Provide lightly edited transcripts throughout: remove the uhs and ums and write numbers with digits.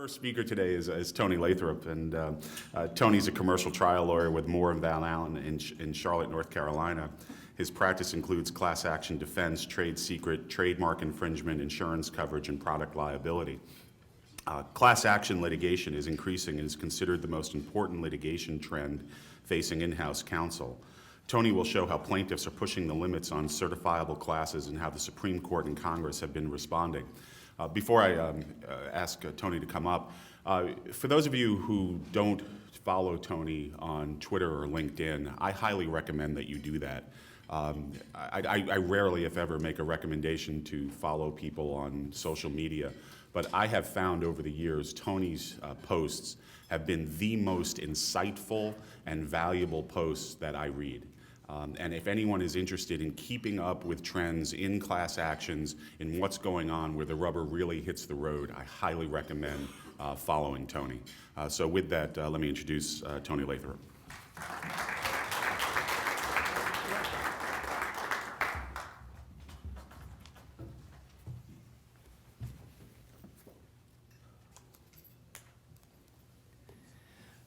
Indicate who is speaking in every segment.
Speaker 1: first speaker today is Tony Lathrop, and Tony's a commercial trial lawyer with Moore and Van Allen in Charlotte, North Carolina. His practice includes class action defense, trade secret, trademark infringement, insurance coverage, and product liability. Class action litigation is increasing and is considered the most important litigation trend facing in-house counsel. Tony will show how plaintiffs are pushing the limits on certifiable classes and how the Supreme Court and Congress have been responding. Before I ask Tony to come up, for those of you who don't follow Tony on Twitter or LinkedIn, I highly recommend that you do that. I rarely, if ever, make a recommendation to follow people on social media, but I have found over the years Tony's posts have been the most insightful and valuable posts that I read. And if anyone is interested in keeping up with trends in class actions, in what's going on where the rubber really hits the road, I highly recommend following Tony. So with that, let me introduce Tony Lathrop.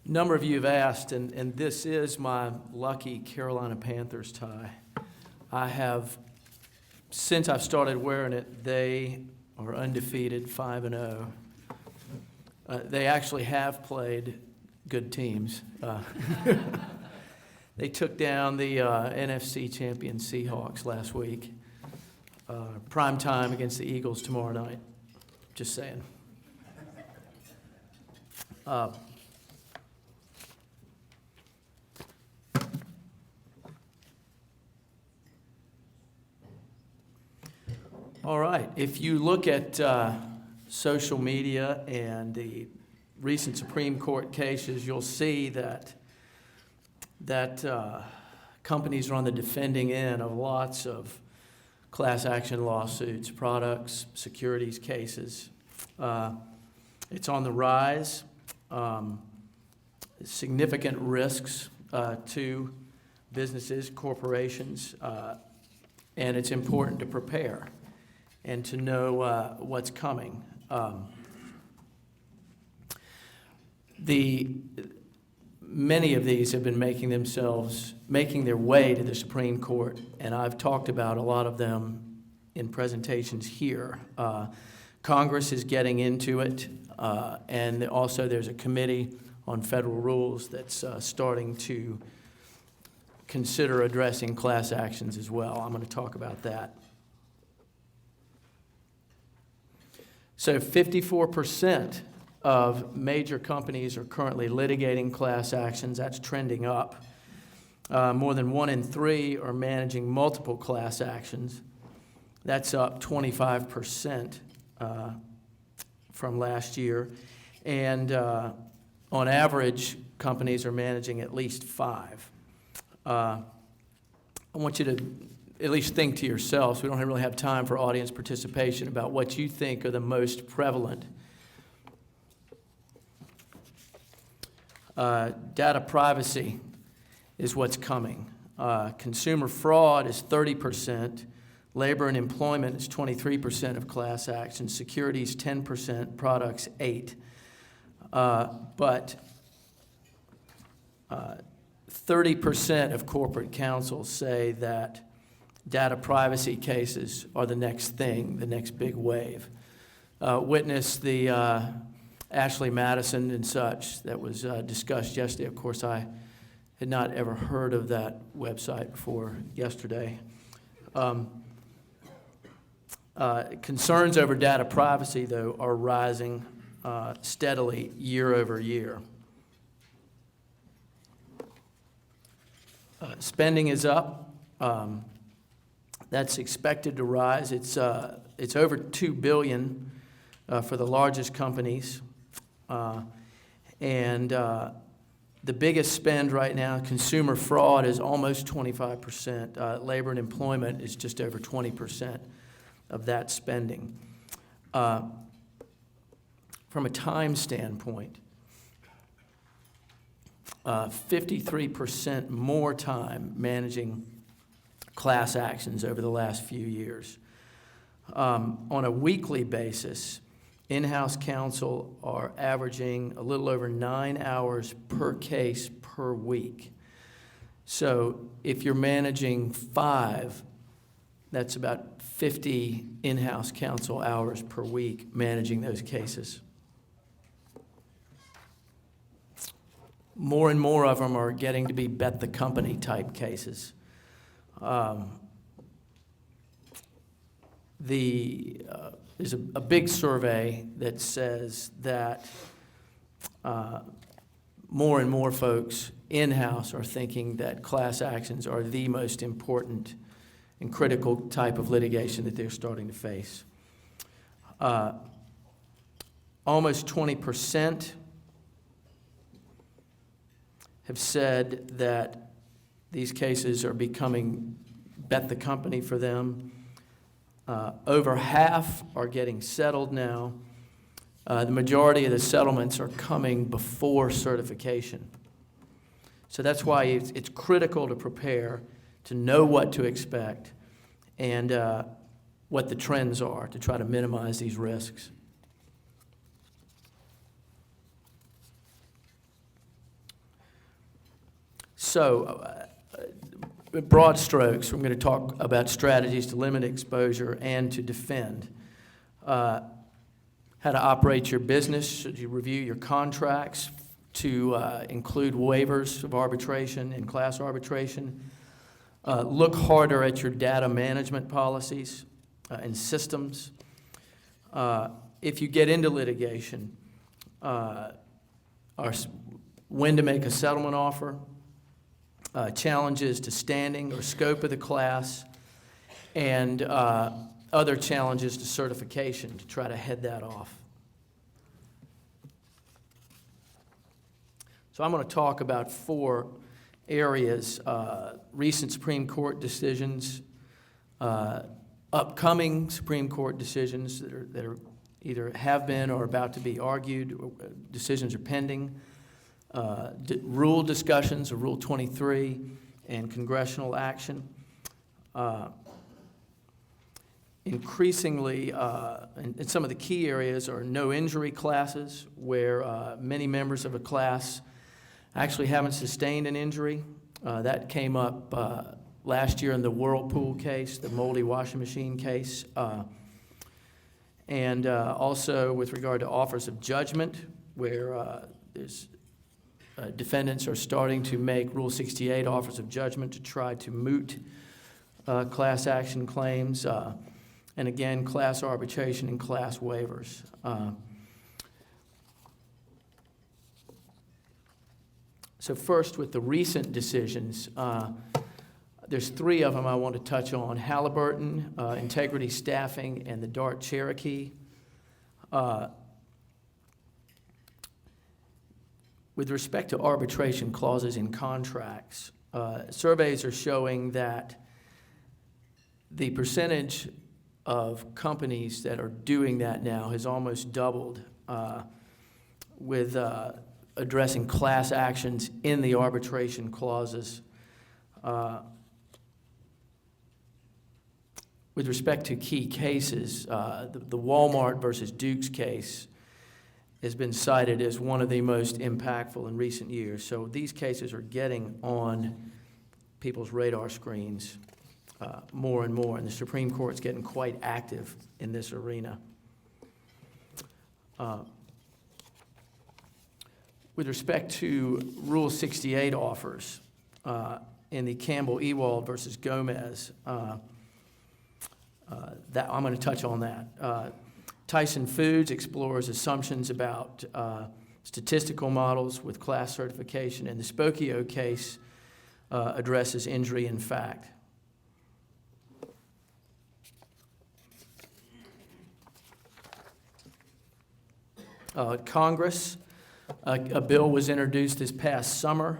Speaker 2: A number of you have asked, and this is my lucky Carolina Panthers tie. Since I've started wearing it, they are undefeated, 5-0. They actually have played good teams. They took down the NFC champion Seahawks last week. Prime time against the Eagles tomorrow night. Just saying. All right, if you look at social media and the recent Supreme Court cases, you'll see that companies are on the defending end of lots of class action lawsuits, products, securities cases. It's on the rise. Significant risks to businesses, corporations, and it's important to prepare and to know what's coming. Many of these have been making their way to the Supreme Court, and I've talked about a lot of them in presentations here. Congress is getting into it, and also there's a committee on federal rules that's starting to consider addressing class actions as well. I'm going to talk about that. So 54% of major companies are currently litigating class actions. That's trending up. More than 1 in 3 are managing multiple class actions. That's up 25% from last year. And on average, companies are managing at least 5. I want you to at least think to yourselves. We don't really have time for audience participation about what you think are the most prevalent. Data privacy is what's coming. Consumer fraud is 30%. Labor and employment is 23% of class actions. Securities 10%. Products 8%. But 30% of corporate counsel say that data privacy cases are the next thing, the next big wave. Witness the Ashley Madison and such that was discussed yesterday. Of course, I had not ever heard of that website before yesterday. Concerns over data privacy, though, are rising steadily year over year. Spending is up. That's expected to rise. It's over $2 billion for the largest companies. And the biggest spend right now, consumer fraud, is almost 25%. Labor and employment is just over 20% of that spending. From a time standpoint, 53% more time managing class actions over the last few years. On a weekly basis, in-house counsel are averaging a little over 9 hours per case per week. So if you're managing 5, that's about 50 in-house counsel hours per week managing those cases. More and more of them are getting to be bet the company type cases. There's a big survey that says that more and more folks in-house are thinking that class actions are the most important and critical type of litigation that they're starting to face. Almost 20% have said that these cases are becoming bet the company for them. Over half are getting settled now. The majority of the settlements are coming before certification. So that's why it's critical to prepare, to know what to expect, and what the trends are to try to minimize these risks. So, broad strokes, I'm going to talk about strategies to limit exposure and to defend. How to operate your business, should you review your contracts to include waivers of arbitration and class arbitration. Look harder at your data management policies and systems. If you get into litigation, when to make a settlement offer, challenges to standing or scope of the class, and other challenges to certification to try to head that off. So I'm going to talk about 4 areas: recent Supreme Court decisions, upcoming Supreme Court decisions that are either have been or about to be argued, decisions are pending, rule discussions of Rule 23, and congressional action. Increasingly, and some of the key areas are no injury classes, where many members of a class actually haven't sustained an injury. That came up last year in the Whirlpool case, the moldy washing machine case. And also with regard to offers of judgment, where defendants are starting to make Rule 68 offers of judgment to try to moot class action claims. And again, class arbitration and class waivers. So first, with the recent decisions, there's 3 of them I want to touch on: Halliburton, Integrity Staffing, and the Dart Cherokee. With respect to arbitration clauses in contracts, surveys are showing that the percentage of companies that are doing that now has almost doubled, with addressing class actions in the arbitration clauses. With respect to key cases, the Walmart versus Dukes case has been cited as one of the most impactful in recent years. So these cases are getting on people's radar screens more and more, and the Supreme Court's getting quite active in this arena. With respect to Rule 68 offers in the Campbell-Ewald versus Gomez, that I'm going to touch on that. Tyson Foods explores assumptions about statistical models with class certification, and the Spokio case addresses injury in fact. Congress, a bill was introduced this past summer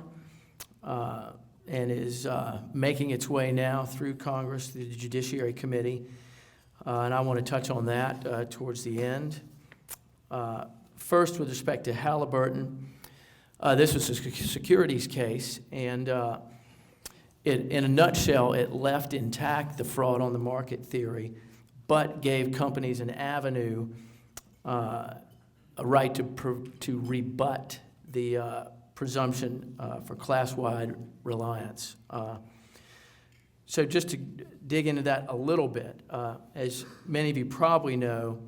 Speaker 2: and is making its way now through Congress, through the Judiciary Committee. And I want to touch on that towards the end. First, with respect to Halliburton, this was a securities case, and in a nutshell, it left intact the fraud on the market theory, but gave companies an avenue a right to rebut the presumption for class-wide reliance. So just to dig into that a little bit, as many of you probably know,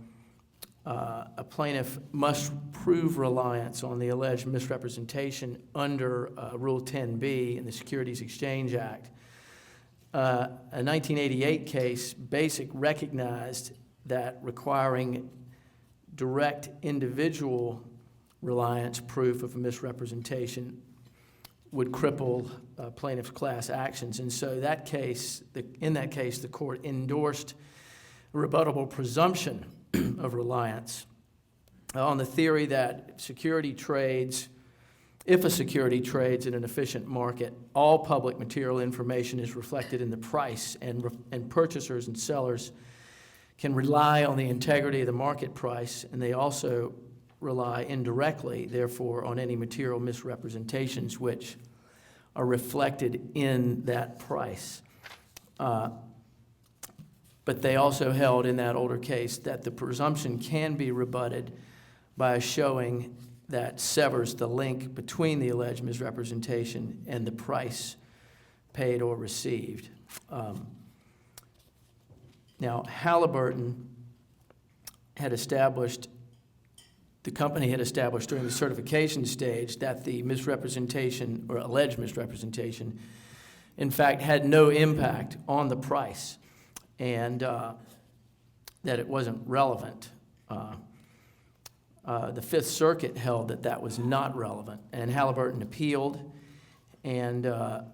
Speaker 2: a plaintiff must prove reliance on the alleged misrepresentation under Rule 10b in the Securities Exchange Act. A 1988 case, Basic, recognized that requiring direct individual reliance proof of a misrepresentation would cripple plaintiff's class actions. And so that case, in that case, the court endorsed a rebuttable presumption of reliance on the theory that if a security trades in an efficient market, all public material information is reflected in the price, and purchasers and sellers can rely on the integrity of the market price, and they also rely indirectly, therefore, on any material misrepresentations which are reflected in that price. But they also held in that older case that the presumption can be rebutted by a showing that severs the link between the alleged misrepresentation and the price paid or received. Now, Halliburton had established, the company had established during the certification stage that the misrepresentation or alleged misrepresentation, in fact, had no impact on the price, and that it wasn't relevant. The Fifth Circuit held that that was not relevant, and Halliburton appealed, and here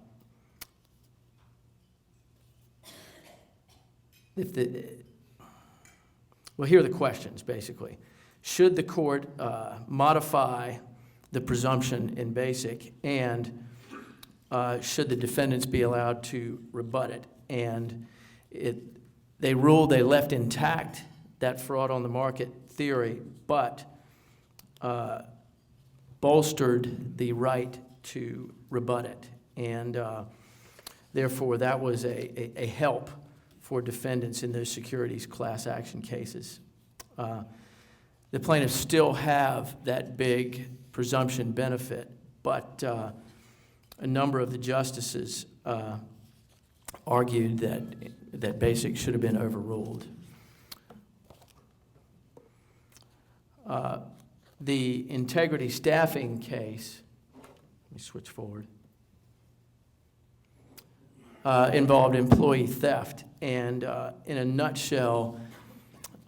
Speaker 2: are the questions, basically. Should the court modify the presumption in Basic, and should the defendants be allowed to rebut it? And they ruled they left intact that fraud on the market theory, but bolstered the right to rebut it. And therefore, that was a help for defendants in those securities class action cases. The plaintiffs still have that big presumption benefit, but a number of the justices argued that Basic should have been overruled. The integrity staffing case, let me switch forward, involved employee theft. And in a nutshell,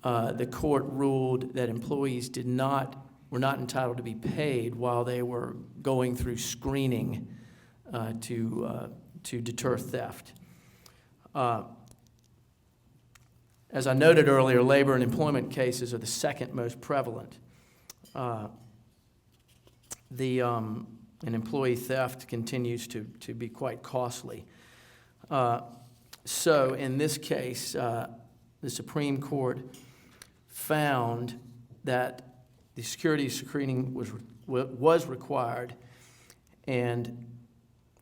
Speaker 2: the court ruled that employees were not entitled to be paid while they were going through screening to deter theft. As I noted earlier, labor and employment cases are the second most prevalent. And employee theft continues to be quite costly. So in this case, the Supreme Court found that the security screening was required, and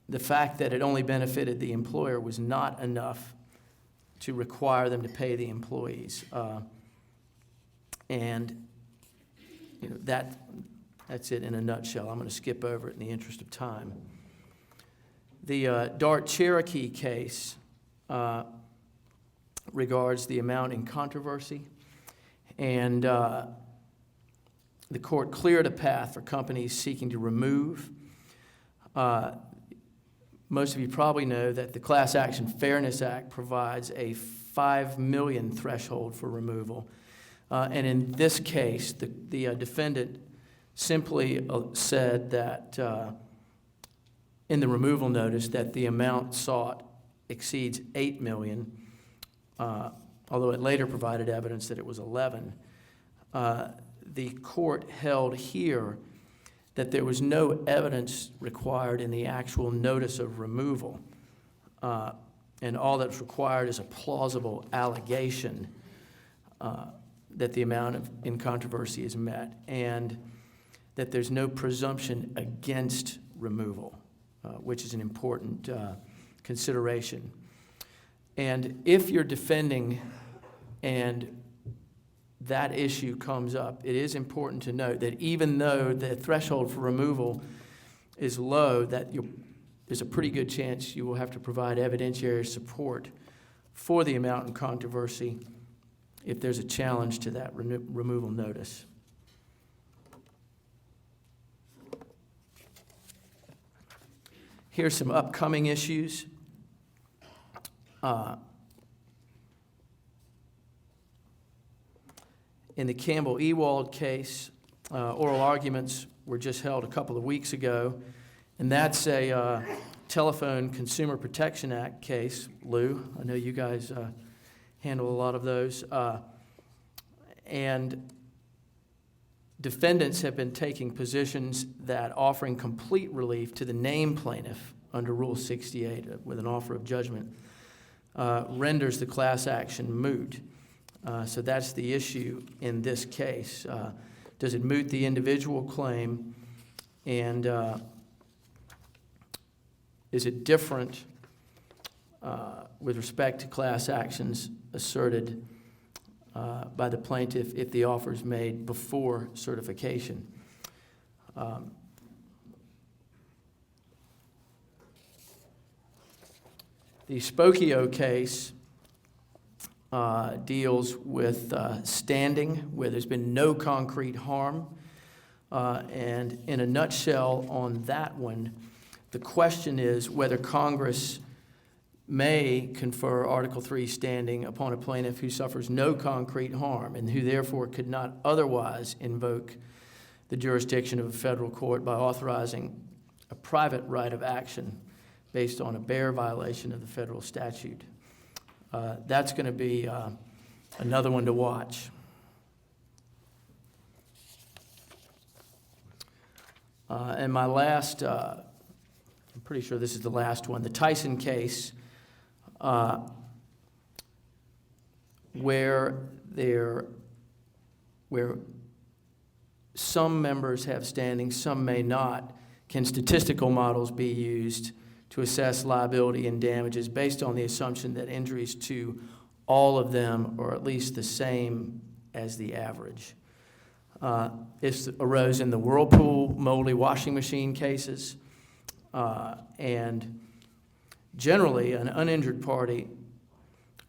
Speaker 2: the fact that it only benefited the employer was not enough to require them to pay the employees. And you know, that's it in a nutshell. I'm going to skip over it in the interest of time. The Dart Cherokee case regards the amount in controversy, and the court cleared a path for companies seeking to remove. Most of you probably know that the Class Action Fairness Act provides a $5 million threshold for removal. And in this case, the defendant simply said that in the removal notice that the amount sought exceeds $8 million, although it later provided evidence that it was 11. The court held here that there was no evidence required in the actual notice of removal, and all that's required is a plausible allegation that the amount in controversy is met, and that there's no presumption against removal, which is an important consideration. And if you're defending and that issue comes up, it is important to note that even though the threshold for removal is low, that there's a pretty good chance you will have to provide evidentiary support for the amount in controversy if there's a challenge to that removal notice. Here's some upcoming issues. In the Campbell-Ewald case, oral arguments were just held a couple of weeks ago, and that's a Telephone Consumer Protection Act case. Lou, I know you guys handle a lot of those. And defendants have been taking positions that offering complete relief to the named plaintiff under Rule 68 with an offer of judgment renders the class action moot. So that's the issue in this case. Does it moot the individual claim, and is it different with respect to class actions asserted by the plaintiff if the offer is made before certification? The Spokio case deals with standing, where there's been no concrete harm. And in a nutshell on that one, the question is whether Congress may confer Article III standing upon a plaintiff who suffers no concrete harm and who therefore could not otherwise invoke the jurisdiction of a federal court by authorizing a private right of action based on a bare violation of the federal statute. That's going to be another one to watch. And my last, I'm pretty sure this is the last one, the Tyson case, where some members have standing, some may not. Can statistical models be used to assess liability and damages based on the assumption that injuries to all of them are at least the same as the average? This arose in the Whirlpool moldy washing machine cases, and generally an uninjured party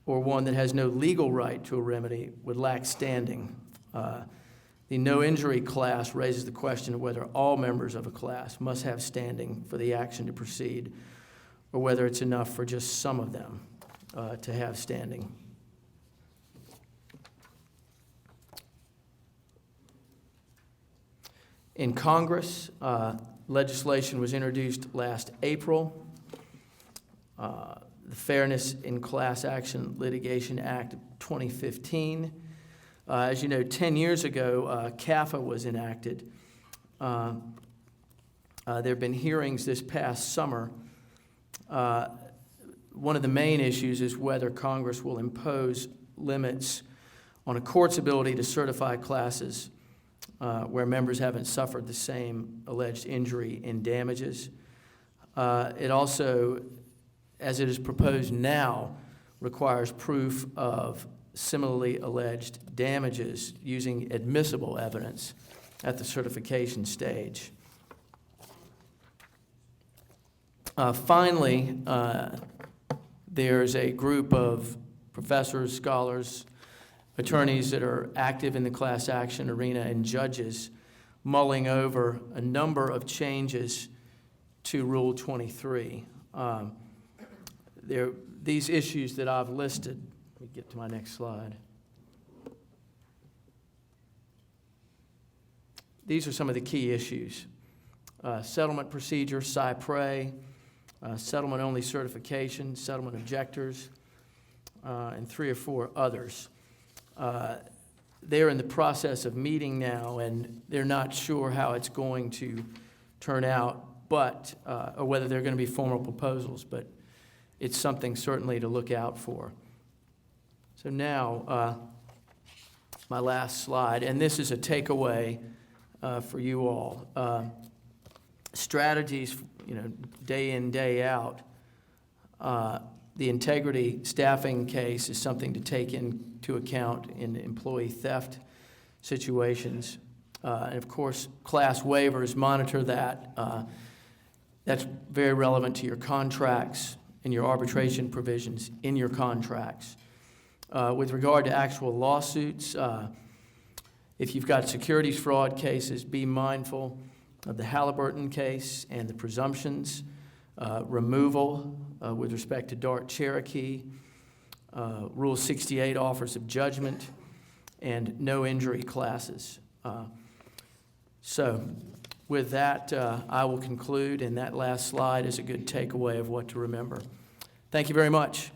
Speaker 2: or one that has no legal right to a remedy would lack standing. The no-injury class raises the question of whether all members of a class must have standing for the action to proceed, or whether it's enough for just some of them to have standing. In Congress, legislation was introduced last April. The Fairness in Class Action Litigation Act of 2015. As you know, 10 years ago, CAFA was enacted. There have been hearings this past summer. One of the main issues is whether Congress will impose limits on a court's ability to certify classes where members haven't suffered the same alleged injury and damages. It also, as it is proposed now, requires proof of similarly alleged damages using admissible evidence at the certification stage. Finally, there's a group of professors, scholars, attorneys that are active in the class action arena and judges mulling over a number of changes to Rule 23. These issues that I've listed, let me get to my next slide. These are some of the key issues. Settlement procedure, cypre, settlement-only certification, settlement objectors, and 3 or 4 others. They're in the process of meeting now, and they're not sure how it's going to turn out, but or whether they're going to be formal proposals, but it's something certainly to look out for. So now, my last slide, and this is a takeaway for you all. Strategies, day in, day out. The integrity staffing case is something to take into account in employee theft situations. And of course, class waivers, monitor that. That's very relevant to your contracts and your arbitration provisions in your contracts. With regard to actual lawsuits, if you've got securities fraud cases, be mindful of the Halliburton case and the presumptions, removal with respect to Dart Cherokee, Rule 68 offers of judgment, and no injury classes. So with that, I will conclude, and that last slide is a good takeaway of what to remember. Thank you very much.